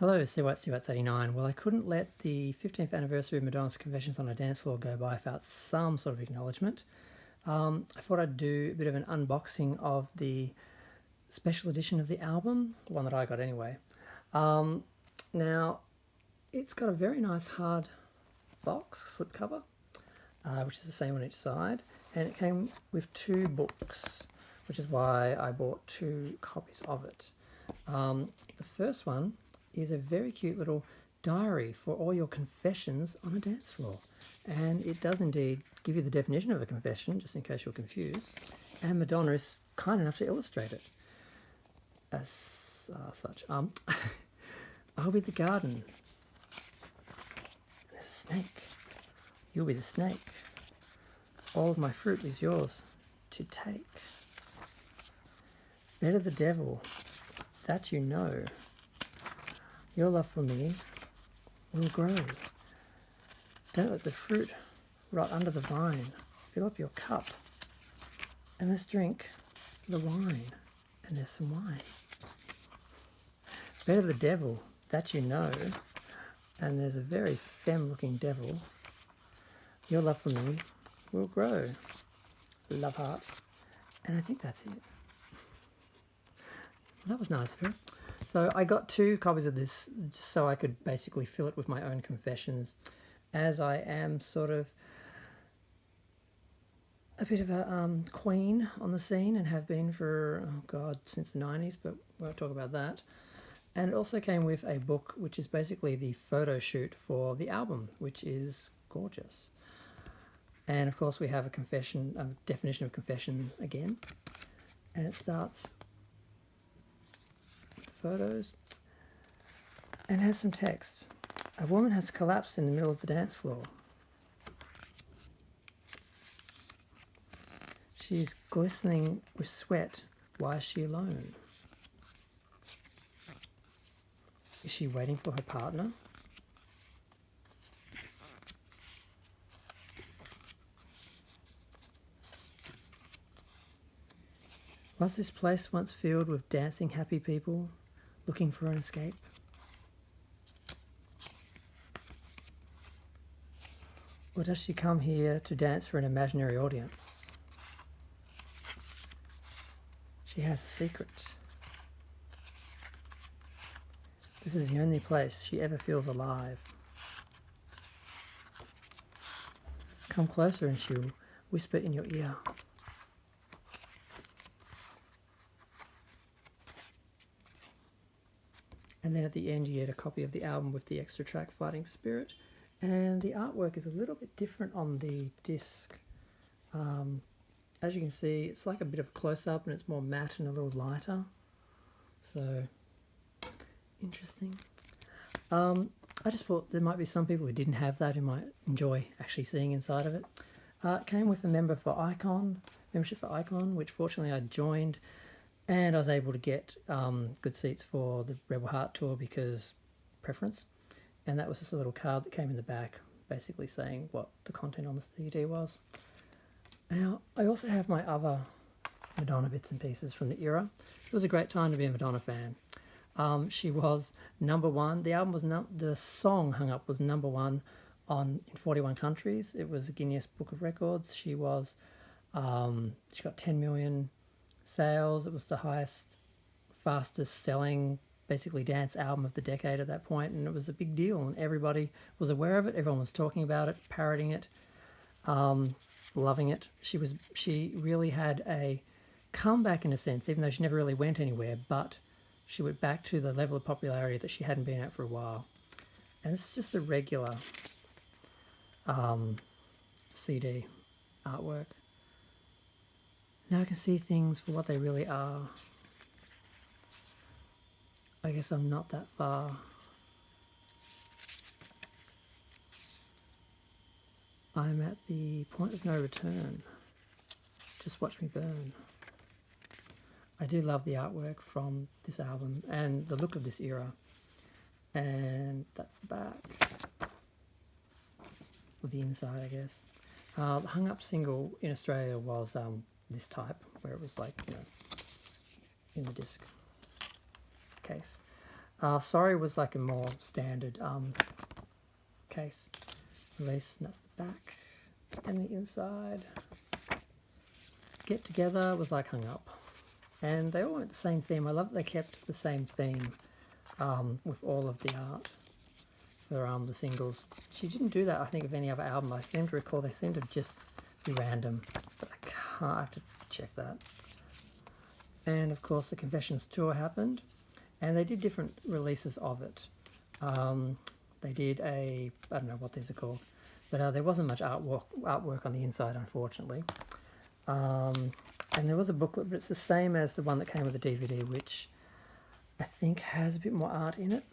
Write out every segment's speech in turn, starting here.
Hello, CWATS89. Well, I couldn't let the 15th anniversary of Madonna's Confessions on a Dance Floor go by without some sort of acknowledgement. I thought I'd do a bit of an unboxing of the special edition of the album, the one that I got anyway. Now, it's got a very nice hard box, slipcover, which is the same on each side, and it came with two books, which is why I bought two copies of it. The first one is a very cute little diary for all your confessions on a dance floor, and it does indeed give you the definition of a confession, just in case you're confused, and Madonna is kind enough to illustrate it as such. I'll be the garden. There's a snake. You'll be the snake. All of my fruit is yours to take. Better the devil, that you know. Your love for me will grow. Don't let the fruit rot under the vine. Fill up your cup and let's drink the wine. And there's some wine. Better the devil, that you know. And there's a very femme-looking devil. Your love for me will grow. Love heart. And I think that's it. Well, that was nice of her. So I got two copies of this just so I could basically fill it with my own confessions, as I am sort of a bit of a queen on the scene and have been for, oh God, since the 90s, but we won't talk about that. And it also came with a book which is basically the photo shoot for the album, which is gorgeous. And of course we have a confession, a definition of confession again, and it starts photos and has some text. A woman has collapsed in the middle of the dance floor. She's glistening with sweat. Why is she alone? Is she waiting for her partner? Was this place once filled with dancing happy people looking for an escape? Or does she come here to dance for an imaginary audience? She has a secret. This is the only place she ever feels alive. Come closer and she'll whisper in your ear. And then at the end you get a copy of the album with the extra track Fighting Spirit, and the artwork is a little bit different on the disc. As you can see, it's like a bit of a close-up and it's more matte and a little lighter, so interesting. I just thought there might be some people who didn't have that who might enjoy actually seeing inside of it. It came with a membership for Icon, which fortunately I joined, and I was able to get good seats for the Rebel Heart tour because preference. And that was just a little card that came in the back, basically saying what the content on the CD was. Now, I also have my other Madonna bits and pieces from the era. It was a great time to be a Madonna fan. She was #1. The album was the song Hung Up was #1 in 41 countries. It was a Guinness Book of Records. She was she got 10 million sales. It was the highest, fastest selling, basically dance album of the decade at that point, and it was a big deal, and everybody was aware of it. Everyone was talking about it, parroting it, loving it. She really had a comeback in a sense, even though she never really went anywhere, but she went back to the level of popularity that she hadn't been at for a while. And it's just the regular CD artwork. Now I can see things for what they really are. I guess I'm not that far. I'm at the point of no return. Just watch me burn. I do love the artwork from this album and the look of this era. And that's the back. Or the inside, I guess. The Hung Up single in Australia was this type, where it was like, you know, in the disc case. Sorry was like a more standard case release, and that's the back. And the inside. Get Together was like Hung Up. And they all went the same theme. I love that they kept the same theme with all of the art for the singles. She didn't do that, I think, of any other album. I seem to recall they seem to just be random, but I have to check that. And of course the Confessions tour happened, and they did different releases of it. They did I don't know what these are called, but there wasn't much artwork on the inside, unfortunately. And there was a booklet, but it's the same as the one that came with the DVD, which I think has a bit more art in it,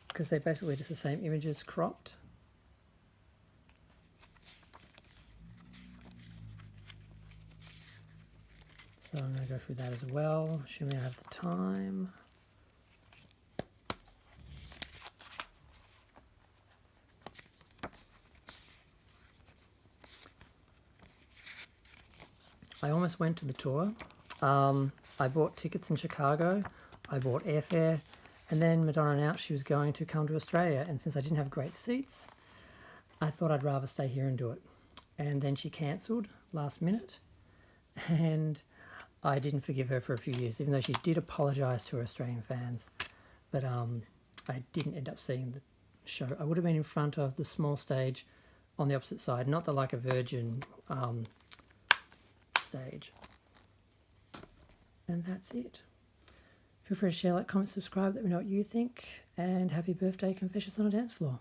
because they're basically just the same images cropped. So I'm going to go through that as well, assuming I have the time. I almost went to the tour. I bought tickets in Chicago, I bought airfare, and then Madonna announced she was going to come to Australia, and since I didn't have great seats, I thought I'd rather stay here and do it. And then she cancelled last minute, and I didn't forgive her for a few years, even though she did apologise to her Australian fans. But I didn't end up seeing the show. I would have been in front of the small stage on the opposite side, not the Like a Virgin stage. And that's it. Feel free to share, like, comment, subscribe, let me know what you think, and happy birthday, Confessions on a Dance Floor.